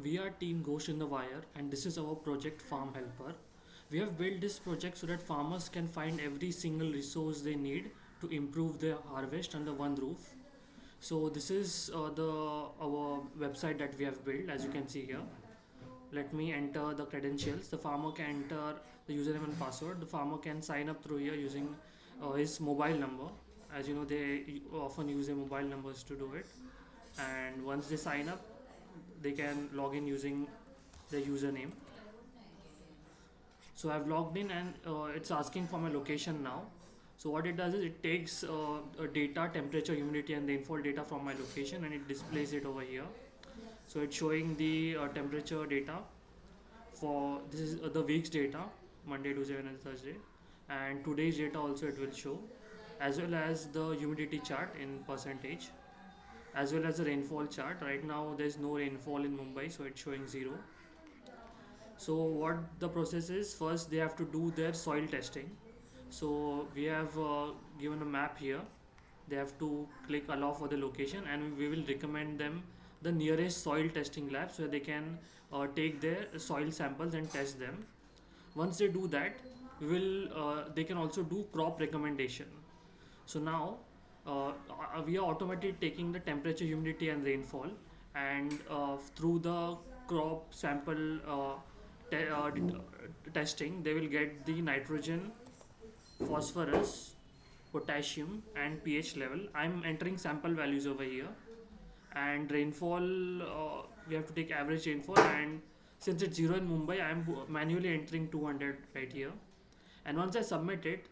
We are Team Ghost in the Wire, and this is our project Farm Helper. We have built this project so that farmers can find every single resource they need to improve their harvest under one roof. So this is the our website that we have built, as you can see here. Let me enter the credentials. The farmer can enter the username and password. The farmer can sign up through here using his mobile number. As you know, they often use their mobile numbers to do it. And once they sign up, they can log in using their username. So I've logged in and it's asking for my location now. So what it does is it takes data, temperature, humidity and rainfall data from my location and it displays it over here. So it's showing the temperature data for this is the week's data, Monday, Tuesday, Wednesday, Thursday, and today's data also it will show, as well as the humidity chart in percentage, as well as the rainfall chart. Right now there's no rainfall in Mumbai, so it's showing 0. So what the process is, first they have to do their soil testing. So we have given a map here. They have to click allow for the location and we will recommend them the nearest soil testing lab so they can take their soil samples and test them. Once they do that, they can also do crop recommendation. So now we are automatically taking the temperature, humidity and rainfall, and through the crop sample testing they will get the nitrogen, phosphorus, potassium and pH level. I'm entering sample values over here, and rainfall, we have to take average rainfall, and since it's 0 in Mumbai, I'm manually entering 200 right here. And once I submit it,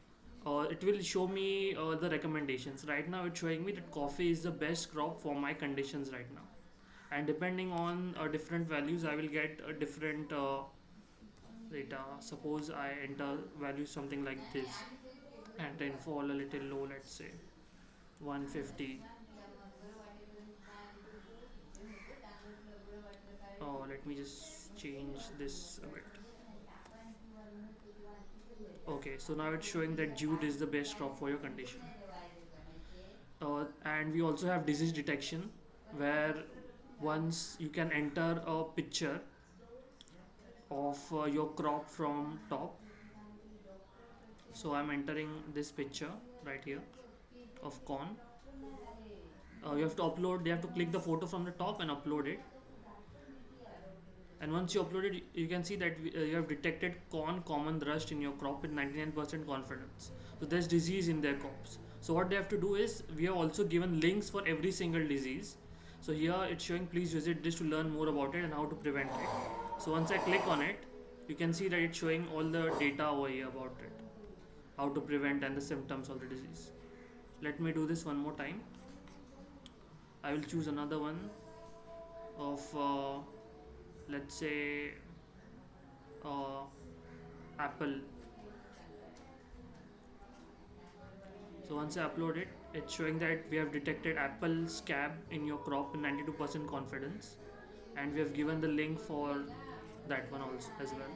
it will show me the recommendations. Right now it's showing me that coffee is the best crop for my conditions right now, and depending on different values I will get a different data. Suppose I enter values something like this and rainfall a little low, let's say 150. Oh, let me just change this a bit. Okay, so now it's showing that jute is the best crop for your condition. And we also have disease detection, where once you can enter a picture of your crop from top. So I'm entering this picture right here of corn. You have to upload, they have to click the photo from the top and upload it. And once you upload it, you can see that you have detected corn common rust in your crop with 99% confidence. So there's disease in their crops. So what they have to do is, we have also given links for every single disease. So here it's showing please visit this to learn more about it and how to prevent it. So once I click on it, you can see that it's showing all the data over here about it, how to prevent and the symptoms of the disease. Let me do this one more time. I will choose another one of let's say apple. So once I upload it, it's showing that we have detected apple scab in your crop with 92% confidence, and we have given the link for that one also as well.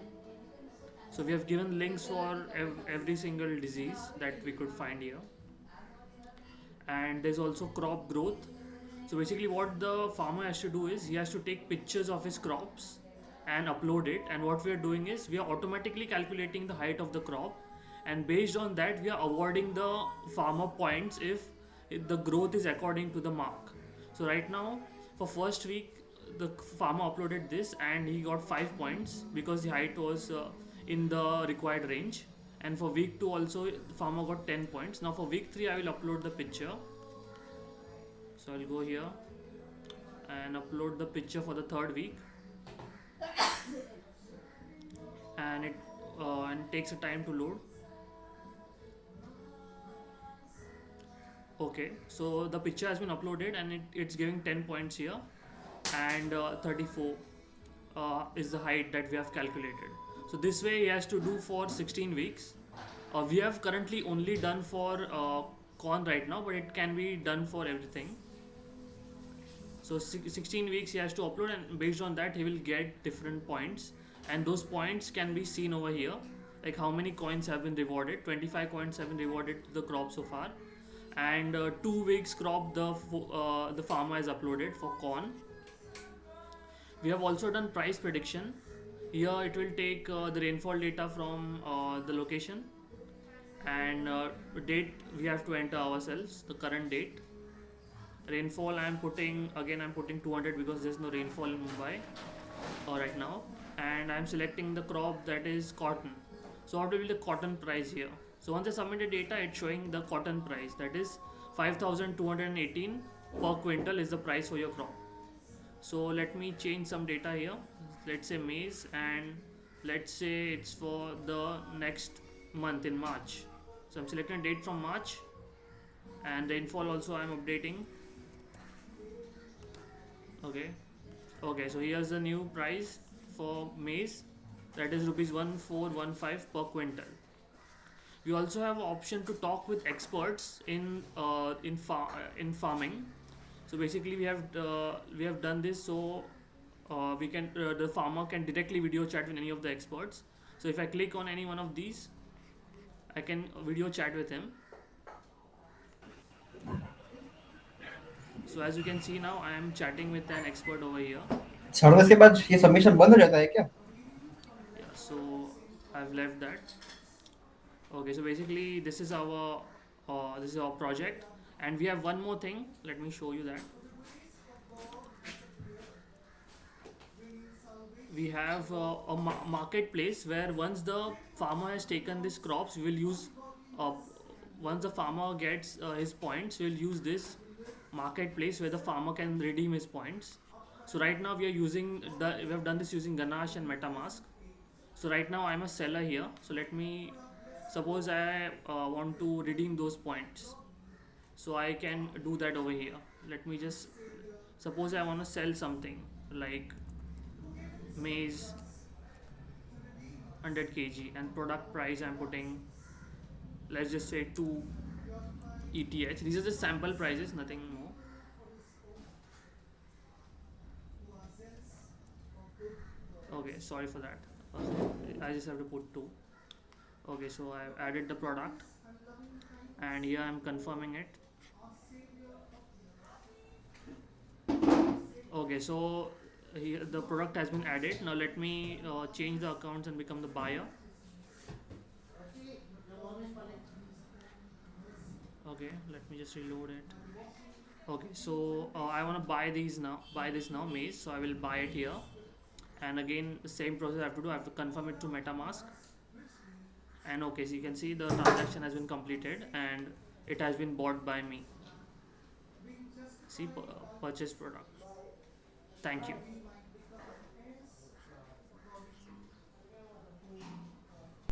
So we have given links for every single disease that we could find here, and there's also crop growth. So basically what the farmer has to do is he has to take pictures of his crops and upload it, and what we are doing is we are automatically calculating the height of the crop, and based on that we are awarding the farmer points if the growth is according to the mark. So right now for first week the farmer uploaded this and he got 5 points because the height was in the required range, and for week 2 also the farmer got 10 points. Now for week 3 I will upload the picture. So I'll go here and upload the picture for the third week, and it takes a time to load. Okay, so the picture has been uploaded and it's giving 10 points here, and 34 is the height that we have calculated. So this way he has to do for 16 weeks. We have currently only done for corn right now, but it can be done for everything. So 16 weeks he has to upload, and based on that he will get different points, and those points can be seen over here, like how many coins have been rewarded. 25 coins have been rewarded to the crop so far, and 2 weeks crop the farmer has uploaded for corn. We have also done price prediction. Here it will take the rainfall data from the location, and date we have to enter ourselves, the current date. Rainfall I'm putting 200 because there's no rainfall in Mumbai right now, and I'm selecting the crop that is cotton. So what will be the cotton price here? So once I submit the data, it's showing the cotton price, that is 5218 per quintal is the price for your crop. So let me change some data here. Let's say maize, and let's say it's for the next month in March. So I'm selecting date from March, and rainfall also I'm updating. Okay. Okay, so here's the new price for maize, that is rupees 1415 per quintal. We also have option to talk with experts in farming. So basically we have done this so we can the farmer can directly video chat with any of the experts. So if I click on any one of these, I can video chat with him. So as you can see now, I am chatting with an expert over here. 10 के बाद ये submission बंद हो जाता है क्या? Yeah, so I've left that. Okay, so basically this is our project, and we have one more thing. Let me show you that. We have a marketplace where once the farmer has taken these crops, we will use uh, once the farmer gets his points, we'll use this marketplace where the farmer can redeem his points. So right now we have done this using Ganache and MetaMask. So right now I'm a seller here. So let me suppose I want to redeem those points. So I can do that over here. Let me just suppose I want to sell something like maize 100 kg, and product price I'm putting, let's just say 2 ETH. These are the sample prices, nothing more. Okay, sorry for that. I just have to put 2. Okay, so I've added the product, and here I'm confirming it. Okay, so here the product has been added. Now let me change the accounts and become the buyer. Okay, let me just reload it. Okay, so I want to buy this now, maize. So I will buy it here, and again the same process I have to do. I have to confirm it to MetaMask, and okay, so you can see the transaction has been completed and it has been bought by me. See, purchase product. Thank you.